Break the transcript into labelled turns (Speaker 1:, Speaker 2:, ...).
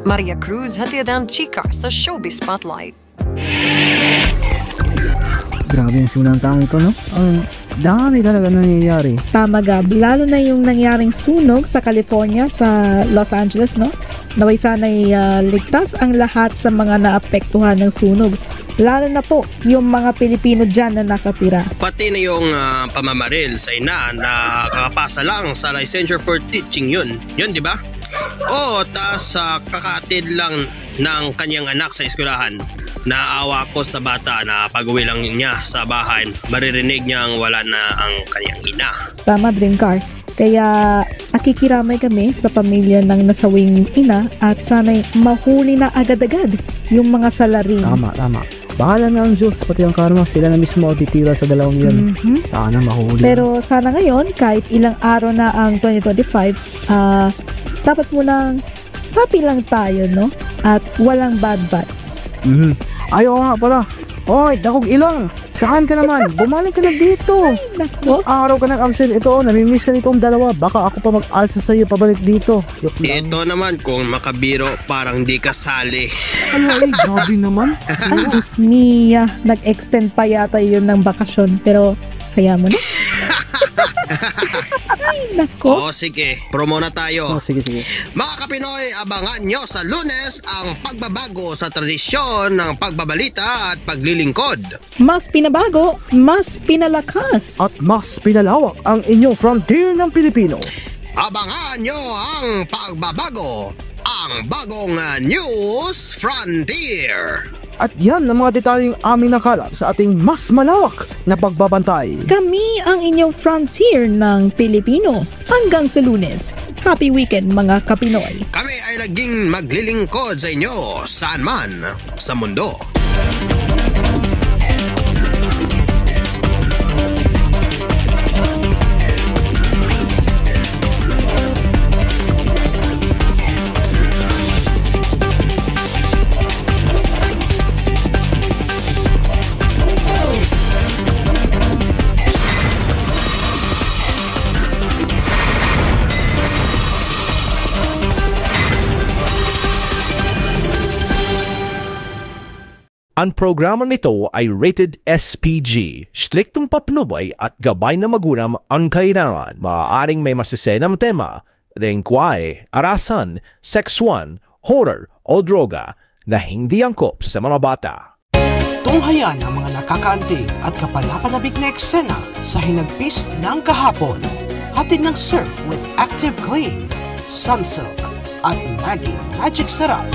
Speaker 1: Maria Cruz hatid ang chika sa Showbiz Spotlight.
Speaker 2: Grabe yung simulang taong ito, no? Ang dami talaga nangyayari.
Speaker 3: Tama, Gab. Lalo na yung nangyaring sunog sa California, sa Los Angeles, no? Naway sana'y ligtas ang lahat sa mga naapektuhan ng sunog. Lalo na po yung mga Pilipino dyan na nakatira.
Speaker 4: Pati na yung pamamaril sa ina na kakapasa lang sa licensure for teaching yun. Yun, di ba? Oo, tas kakatid lang ng kanyang anak sa eskwelahan. Naawa ko sa bata na pag-uwi lang niya sa bahay, maririnig niyang wala na ang kanyang ina.
Speaker 3: Tama, Dream Car. Kaya nakikiramay kami sa pamilya ng nasawing ina at sana'y mahuli na agad-agad yung mga salarin.
Speaker 2: Tama. Bahala na ang Diyos, pati ang karma, sila na mismo titira sa dalawang yan. Sana mahuli.
Speaker 3: Pero sana ngayon, kahit ilang araw na ang 2025, dapat munang happy lang tayo, no? At walang bad vibes.
Speaker 2: Ayaw nga pala. Hoy, dakog ilang. Saan ka naman? Bumalik ka na dito.
Speaker 3: Nako.
Speaker 2: Araw ka ng absent. Ito, namimiss ka nitong dalawa. Baka ako pa mag-alsa sa'yo pabalik dito.
Speaker 4: Ito naman kung makabiro parang di kasali.
Speaker 2: Ay, grabe naman.
Speaker 3: Ay, Diyos mia. Nag-extend pa yata yun ng bakasyon. Pero, kaya mo na? Ay, nako.
Speaker 4: Sige, promo na tayo.
Speaker 2: Sige.
Speaker 4: Mga Kapinoy, abangan nyo sa Lunes ang pagbabago sa tradisyon ng pagbabalita at paglilingkod.
Speaker 3: Mas pinabago, mas pinalakas.
Speaker 2: At mas pinalawak ang inyong frontier ng Pilipino.
Speaker 4: Abangan nyo ang pagbabago, ang bagong News Frontier.
Speaker 2: At yan ang mga detalyeng aming nakalap sa ating mas malawak na pagbabantay.
Speaker 3: Kami ang inyong frontier ng Pilipino. Hanggang sa Lunes. Happy weekend, mga Kapinoy.
Speaker 4: Kami ay naging maglilingkod sa inyo saan man sa mundo.
Speaker 5: Ang programa nito ay rated SPG, striktong papnubay at gabay na magulang ang kailangan. Maaaring may masisenang tema, lengguwahe, arasan, sexual, horror o droga na hindi angkop sa mga bata.
Speaker 6: Tunghayan ang mga nakakaantig at kapanapanabik na eksena sa hinagpis ng kahapon. Hatid ng Surf with Active Clean, Sunsilk at Maggie Magic Sarap.